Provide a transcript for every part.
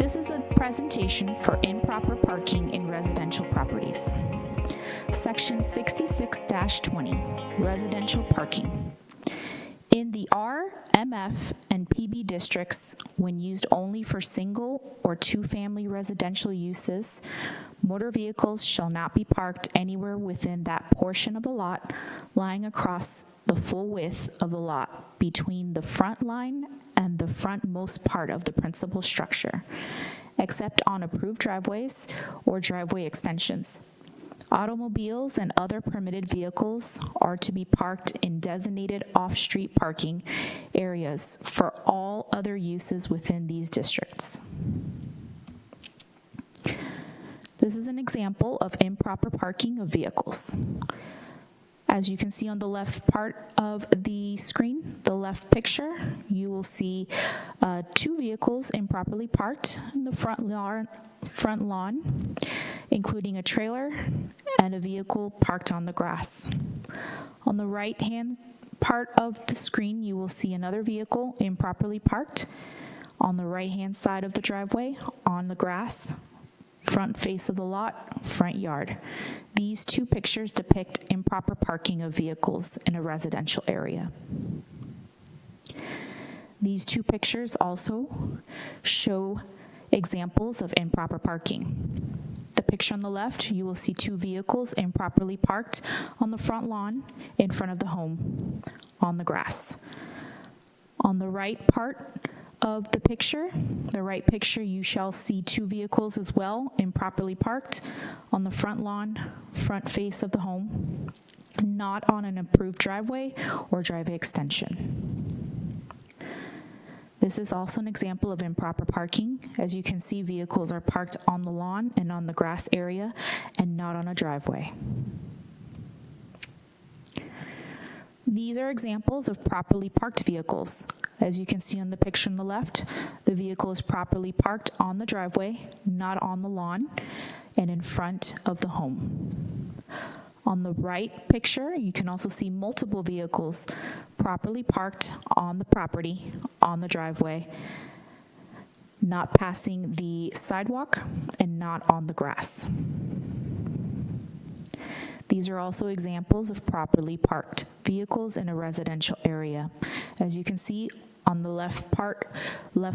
This is a presentation for improper parking in residential properties. Section 66-20, residential parking. In the R, MF, and PB districts, when used only for single or two-family residential uses, motor vehicles shall not be parked anywhere within that portion of the lot lying across the full width of the lot between the front line and the frontmost part of the principal structure, except on approved driveways or driveway extensions. Automobiles and other permitted vehicles are to be parked in designated off-street parking areas for all other uses within these districts. This is an example of improper parking of vehicles. As you can see on the left part of the screen, the left picture, you will see two vehicles improperly parked in the front lawn, including a trailer and a vehicle parked on the grass. On the right-hand part of the screen, you will see another vehicle improperly parked on the right-hand side of the driveway on the grass, front face of the lot, front yard. These two pictures depict improper parking of vehicles in a residential area. These two pictures also show examples of improper parking. The picture on the left, you will see two vehicles improperly parked on the front lawn in front of the home on the grass. On the right part of the right picture, you shall see two vehicles as well improperly parked on the front lawn, front face of the home, not on an approved driveway or driveway extension. This is also an example of improper parking. As you can see, vehicles are parked on the lawn and on the grass area and not on a driveway. These are examples of properly parked vehicles. As you can see on the picture on the left, the vehicle is properly parked on the driveway, not on the lawn, and in front of the home. On the right picture, you can also see multiple vehicles properly parked on the property, on the driveway, not passing the sidewalk, and not on the grass. These are also examples of properly parked vehicles in a residential area. As you can see on the left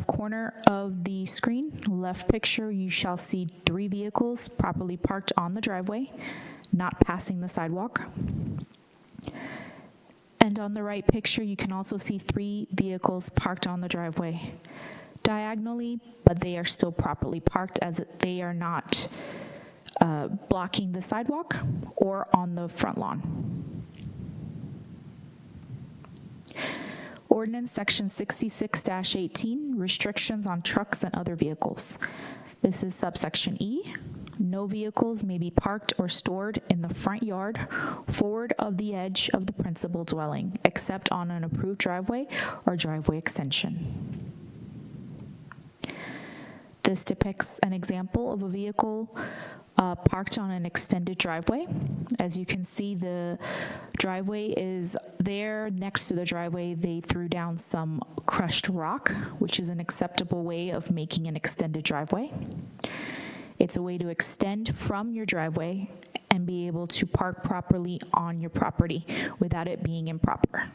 corner of the screen, left picture, you shall see three vehicles properly parked on the driveway, not passing the sidewalk. And on the right picture, you can also see three vehicles parked on the driveway diagonally, but they are still properly parked as they are not blocking the sidewalk or on the front lawn. Ordinance Section 66-18, restrictions on trucks and other vehicles. This is subsection E. No vehicles may be parked or stored in the front yard forward of the edge of the principal dwelling, except on an approved driveway or driveway extension. This depicts an example of a vehicle parked on an extended driveway. As you can see, the driveway is there. Next to the driveway, they threw down some crushed rock, which is an acceptable way of making an extended driveway. It's a way to extend from your driveway and be able to park properly on your property without it being improper.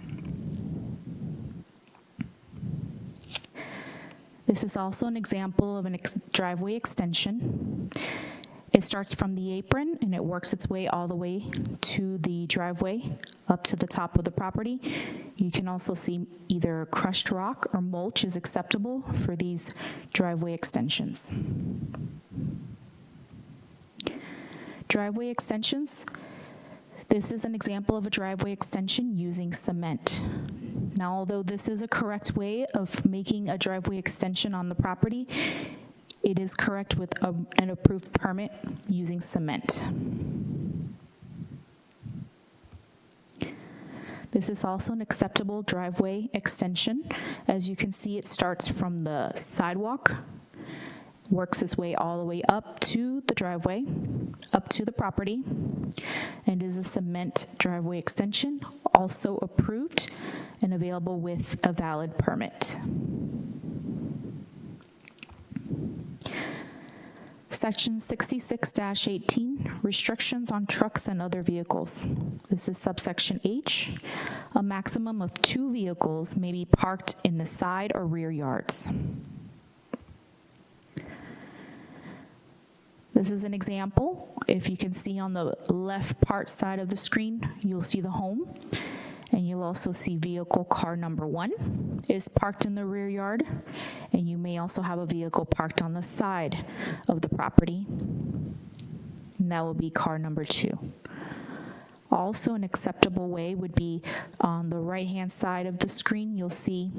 This is also an example of a driveway extension. It starts from the apron and it works its way all the way to the driveway up to the top of the property. You can also see either crushed rock or mulch is acceptable for these driveway extensions. Driveway extensions. This is an example of a driveway extension using cement. Now, although this is a correct way of making a driveway extension on the property, it is correct with an approved permit using cement. This is also an acceptable driveway extension. As you can see, it starts from the sidewalk, works its way all the way up to the driveway, up to the property, and is a cement driveway extension, also approved and available with a valid permit. Section 66-18, restrictions on trucks and other vehicles. This is subsection H. A maximum of 2 vehicles may be parked in the side or rear yards. This is an example. If you can see on the left part side of the screen, you'll see the home, and you'll also see vehicle car number 1 is parked in the rear yard, and you may also have a vehicle parked on the side of the property, and that will be car number 2. Also, an acceptable way would be on the right-hand side of the screen, you'll see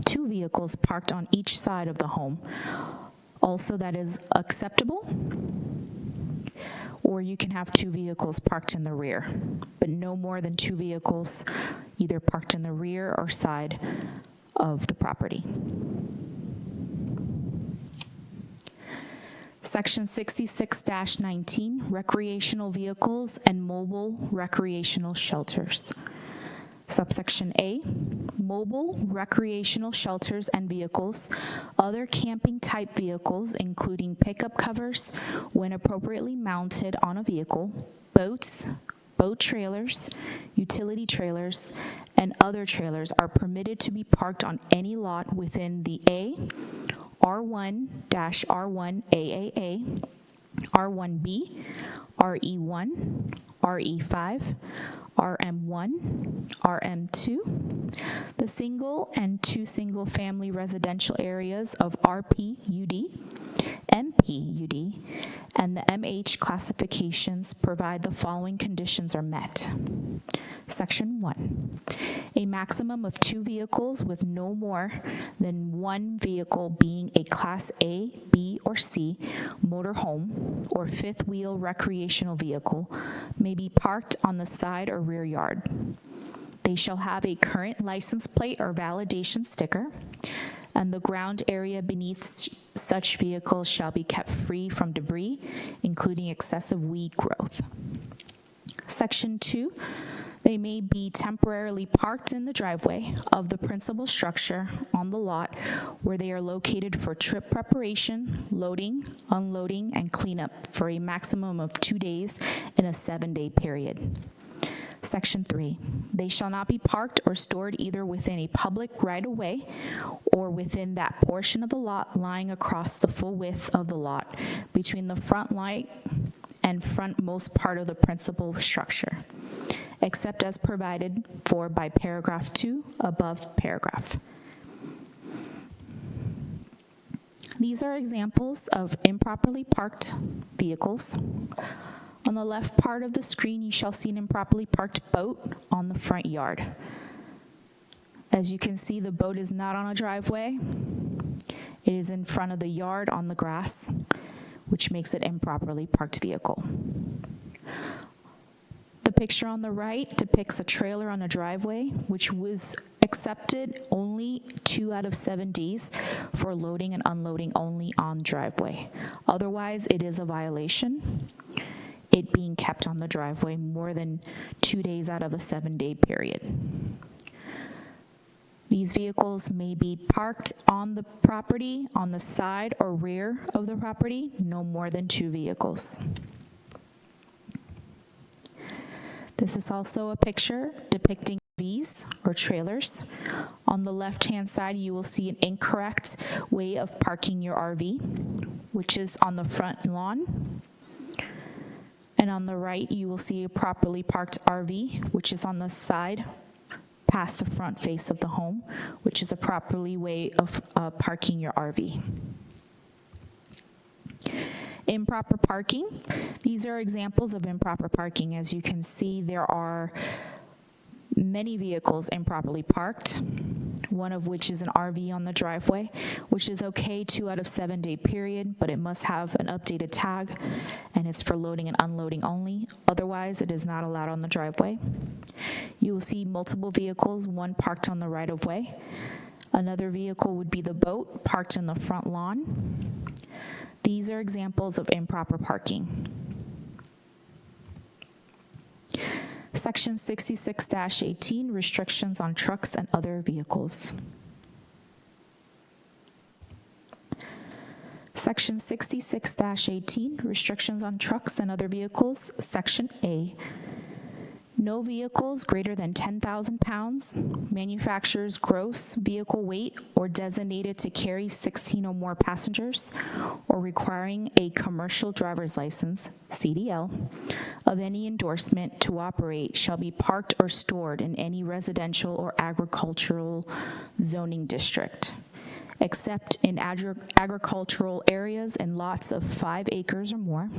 2 vehicles parked on each side of the home. Also, that is acceptable. Or you can have 2 vehicles parked in the rear, but no more than 2 vehicles either parked in the rear or side of the property. Section 66-19, recreational vehicles and mobile recreational shelters. Subsection A, mobile recreational shelters and vehicles, other camping type vehicles including pickup covers when appropriately mounted on a vehicle, boats, boat trailers, utility trailers, and other trailers are permitted to be parked on any lot within the A, R1-R1 AAA, R1B, RE1, RE5, RM1, RM2, the single and 2 single-family residential areas of RPUD, MPUD, and the MH classifications provide the following conditions are met. Section 1, a maximum of 2 vehicles with no more than 1 vehicle being a Class A, B, or C motorhome or fifth-wheel recreational vehicle may be parked on the side or rear yard. They shall have a current license plate or validation sticker, and the ground area beneath such vehicles shall be kept free from debris, including excessive weed growth. Section 2, they may be temporarily parked in the driveway of the principal structure on the lot where they are located for trip preparation, loading, unloading, and cleanup for a maximum of 2 days in a 7-day period. Section 3, they shall not be parked or stored either within a public right-of-way or within that portion of the lot lying across the full width of the lot between the front light and frontmost part of the principal structure, except as provided for by paragraph 2 above paragraph. These are examples of improperly parked vehicles. On the left part of the screen, you shall see an improperly parked boat on the front yard. As you can see, the boat is not on a driveway. It is in front of the yard on the grass, which makes it improperly parked vehicle. The picture on the right depicts a trailer on a driveway, which was accepted only 2 out of 7 days for loading and unloading only on driveway. Otherwise, it is a violation, it being kept on the driveway more than 2 days out of a 7-day period. These vehicles may be parked on the property, on the side or rear of the property, no more than 2 vehicles. This is also a picture depicting RVs or trailers. On the left-hand side, you will see an incorrect way of parking your RV, which is on the front lawn. And on the right, you will see a properly parked RV, which is on the side past the front face of the home, which is a properly way of parking your RV. Improper parking. These are examples of improper parking. As you can see, there are many vehicles improperly parked, one of which is an RV on the driveway, which is okay 2 out of 7-day period, but it must have an updated tag, and it's for loading and unloading only. Otherwise, it is not allowed on the driveway. You will see multiple vehicles, one parked on the right-of-way. Another vehicle would be the boat parked in the front lawn. These are examples of improper parking. Section 66-18, restrictions on trucks and other vehicles. Section 66-18, restrictions on trucks and other vehicles. Section A, no vehicles greater than 10,000 pounds, manufacturer's gross vehicle weight, or designated to carry 16 or more passengers, or requiring a commercial driver's license, CDL, of any endorsement to operate shall be parked or stored in any residential or agricultural zoning district, except in agricultural areas and lots of 5 acres or more.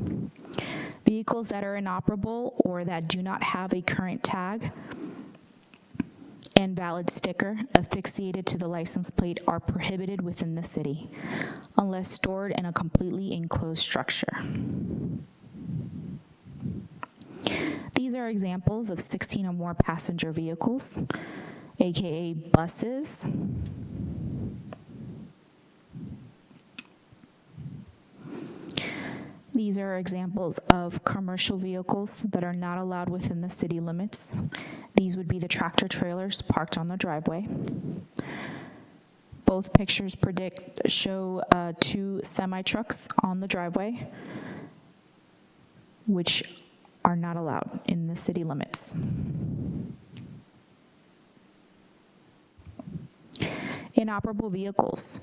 Vehicles that are inoperable or that do not have a current tag and valid sticker affixated to the license plate are prohibited within the city, unless stored in a completely enclosed structure. These are examples of 16 or more passenger vehicles, aka buses, These are examples of commercial vehicles that are not allowed within the city limits. These would be the tractor trailers parked on the driveway. Both pictures show 2 semi-trucks on the driveway, which are not allowed in the city limits. Inoperable vehicles.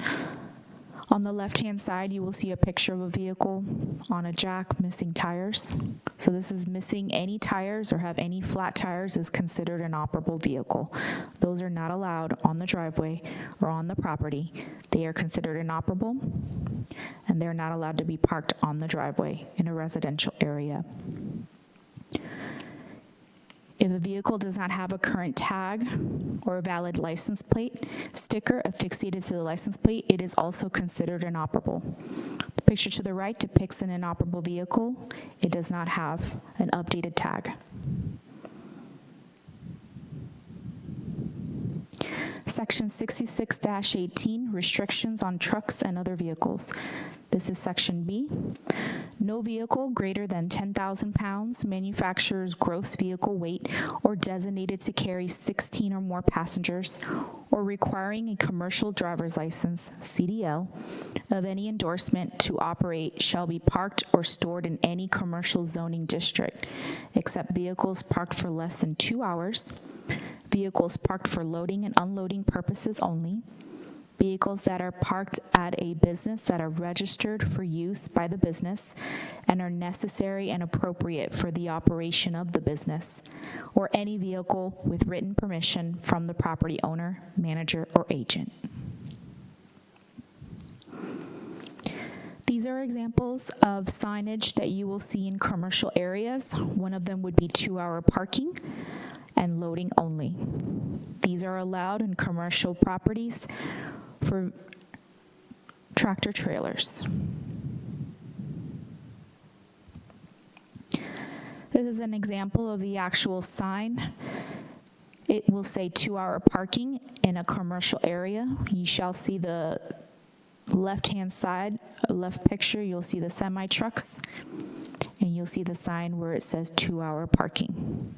On the left-hand side, you will see a picture of a vehicle on a jack missing tires. So this is missing any tires or have any flat tires is considered an operable vehicle. Those are not allowed on the driveway or on the property. They are considered inoperable, and they're not allowed to be parked on the driveway in a residential area. If a vehicle does not have a current tag or a valid license plate sticker affixated to the license plate, it is also considered inoperable. The picture to the right depicts an inoperable vehicle. It does not have an updated tag. Section 66-18, restrictions on trucks and other vehicles. This is Section B. No vehicle greater than 10,000 pounds, manufacturer's gross vehicle weight, or designated to carry 16 or more passengers, or requiring a commercial driver's license, CDL, of any endorsement to operate shall be parked or stored in any commercial zoning district, except vehicles parked for less than 2 hours, vehicles parked for loading and unloading purposes only, vehicles that are parked at a business that are registered for use by the business and are necessary and appropriate for the operation of the business, or any vehicle with written permission from the property owner, manager, or agent. These are examples of signage that you will see in commercial areas. One of them would be 2-hour parking and loading only. These are allowed in commercial properties for tractor trailers. This is an example of the actual sign. It will say 2-hour parking in a commercial area. You shall see the left-hand side, left picture, you'll see the semi-trucks, and you'll see the sign where it says 2-hour parking.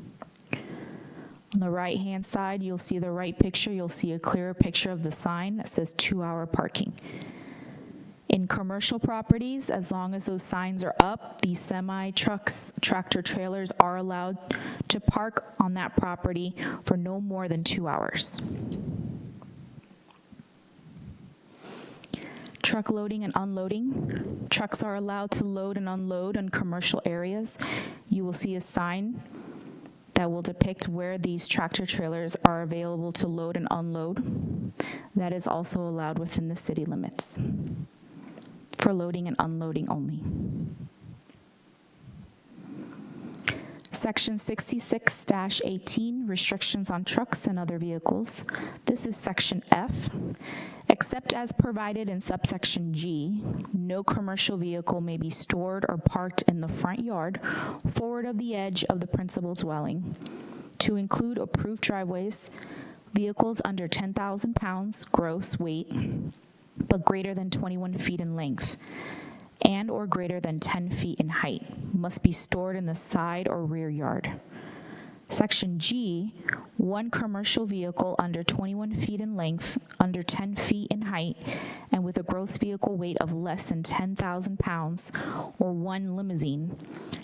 On the right-hand side, you'll see the right picture. You'll see a clearer picture of the sign that says 2-hour parking. In commercial properties, as long as those signs are up, these semi-trucks, tractor trailers are allowed to park on that property for no more than 2 hours. Truck loading and unloading. Trucks are allowed to load and unload in commercial areas. You will see a sign that will depict where these tractor trailers are available to load and unload. That is also allowed within the city limits for loading and unloading only. Section 66-18, restrictions on trucks and other vehicles. This is Section F. Except as provided in subsection G, no commercial vehicle may be stored or parked in the front yard, forward of the edge of the principal dwelling, to include approved driveways, vehicles under 10,000 pounds gross weight, but greater than 21 feet in length, and or greater than 10 feet in height, must be stored in the side or rear yard. Section G one commercial vehicle under 21 feet in length, under 10 feet in height, and with a gross vehicle weight of less than 10,000 pounds, or one limousine,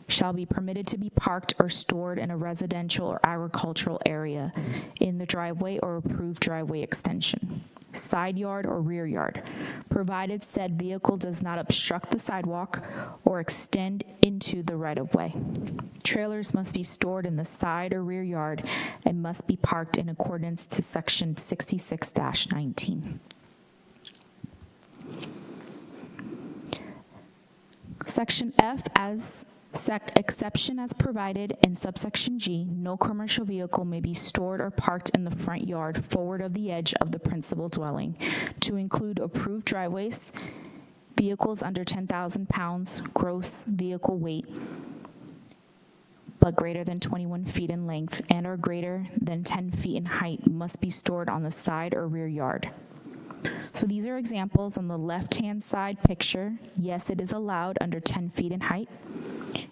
shall be permitted to be parked or stored in a residential or agricultural area in the driveway or approved driveway extension, side yard or rear yard, provided said vehicle does not obstruct the sidewalk or extend into the right-of-way. Trailers must be stored in the side or rear yard and must be parked in accordance to section 66-19. Section F as exception as provided in subsection G, no commercial vehicle may be stored or parked in the front yard forward of the edge of the principal dwelling, to include approved driveways, vehicles under 10,000 pounds gross vehicle weight, but greater than 21 feet in length and are greater than 10 feet in height must be stored on the side or rear yard. So these are examples on the left-hand side picture. Yes, it is allowed under 10 feet in height.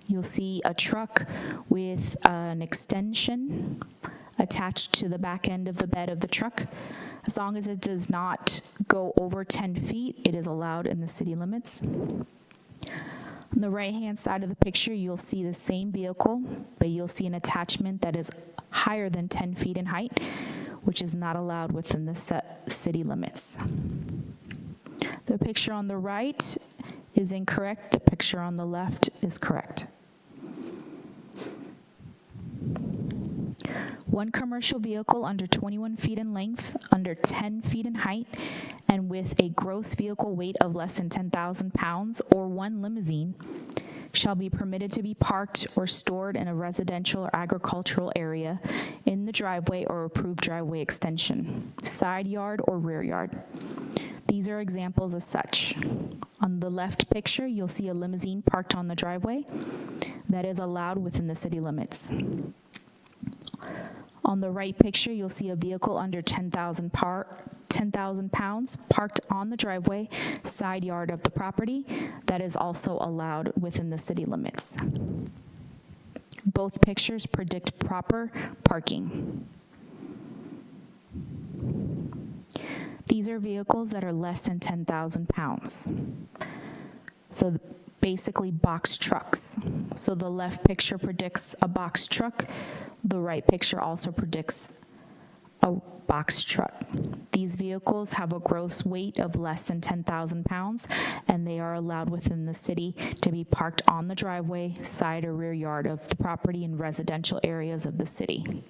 You'll see a truck with an extension attached to the back end of the bed of the truck. As long as it does not go over 10 feet, it is allowed in the city limits. On the right-hand side of the picture, you'll see the same vehicle, but you'll see an attachment that is higher than 10 feet in height, which is not allowed within the city limits. The picture on the right is incorrect. The picture on the left is correct. One commercial vehicle under 21 feet in length, under 10 feet in height, and with a gross vehicle weight of less than 10,000 pounds, or one limousine, shall be permitted to be parked or stored in a residential or agricultural area in the driveway or approved driveway extension, side yard or rear yard. These are examples as such. On the left picture, you'll see a limousine parked on the driveway that is allowed within the city limits. On the right picture, you'll see a vehicle under 10,000 pounds parked on the driveway, side yard of the property, that is also allowed within the city limits. Both pictures predict proper parking. These are vehicles that are less than 10,000 pounds. So basically box trucks. So the left picture predicts a box truck. The right picture also predicts a box truck. These vehicles have a gross weight of less than 10,000 pounds, and they are allowed within the city to be parked on the driveway, side or rear yard of the property in residential areas of the city.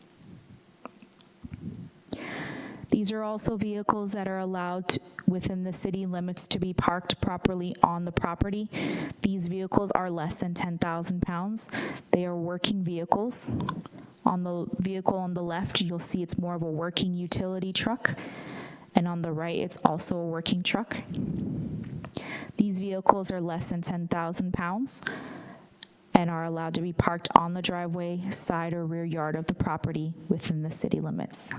These are also vehicles that are allowed within the city limits to be parked properly on the property. These vehicles are less than 10,000 pounds. They are working vehicles. On the vehicle on the left, you'll see it's more of a working utility truck, and on the right, it's also a working truck. These vehicles are less than 10,000 pounds and are allowed to be parked on the driveway, side or rear yard of the property within the city limits.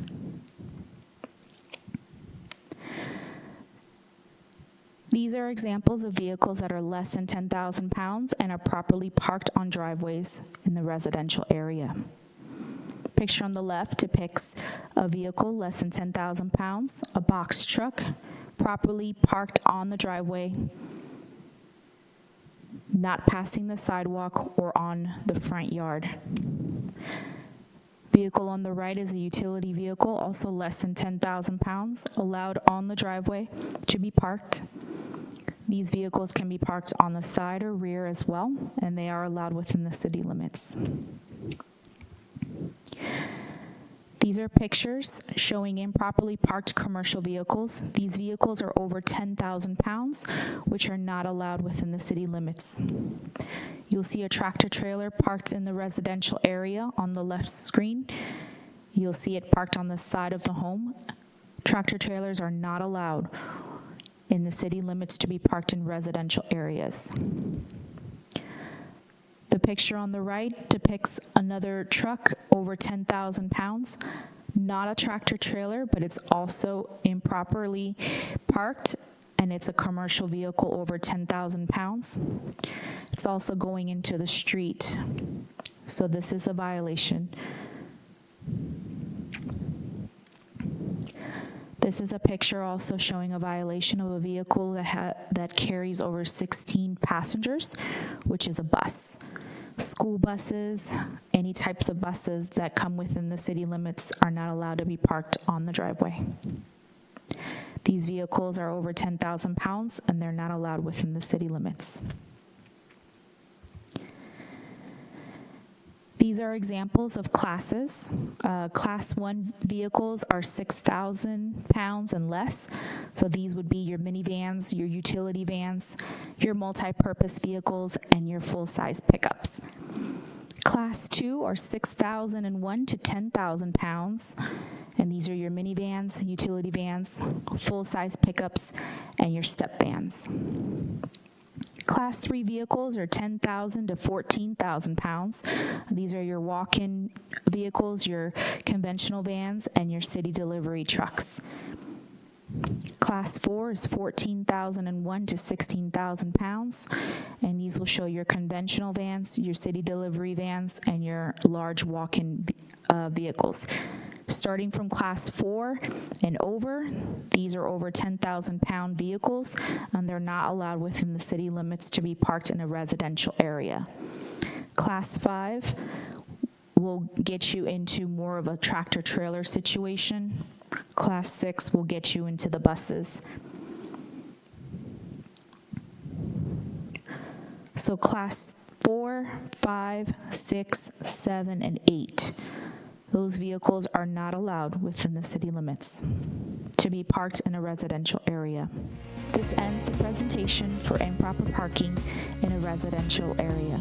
These are examples of vehicles that are less than 10,000 pounds and are properly parked on driveways in the residential area. Picture on the left depicts a vehicle less than 10,000 pounds, a box truck, properly parked on the driveway, not passing the sidewalk or on the front yard. Vehicle on the right is a utility vehicle, also less than 10,000 pounds, allowed on the driveway to be parked. These vehicles can be parked on the side or rear as well, and they are allowed within the city limits. These are pictures showing improperly parked commercial vehicles. These vehicles are over 10,000 pounds, which are not allowed within the city limits. You'll see a tractor trailer parked in the residential area on the left screen. You'll see it parked on the side of the home. Tractor trailers are not allowed in the city limits to be parked in residential areas. The picture on the right depicts another truck over 10,000 pounds, not a tractor trailer, but it's also improperly parked, and it's a commercial vehicle over 10,000 pounds. It's also going into the street, so this is a violation. This is a picture also showing a violation of a vehicle that carries over 16 passengers, which is a bus. School buses, any types of buses that come within the city limits are not allowed to be parked on the driveway. These vehicles are over 10,000 pounds and they're not allowed within the city limits. These are examples of classes. Class 1 vehicles are 6,000 pounds and less. So these would be your minivans, your utility vans, your multi-purpose vehicles, and your full-size pickups. Class 2 are 6,001 to 10,000 pounds. And these are your minivans, utility vans, full-size pickups, and your step vans. Class 3 vehicles are 10,000 to 14,000 pounds. These are your walk-in vehicles, your conventional vans, and your city delivery trucks. Class 4 is 14,001 to 16,000 pounds, and these will show your conventional vans, your city delivery vans, and your large walk-in vehicles. Starting from class 4 and over, these are over 10,000 pound vehicles, and they're not allowed within the city limits to be parked in a residential area. Class 5 will get you into more of a tractor trailer situation. Class 6 will get you into the buses. So class 4, 5, 6, 7, and 8. Those vehicles are not allowed within the city limits to be parked in a residential area. This ends the presentation for improper parking in a residential area.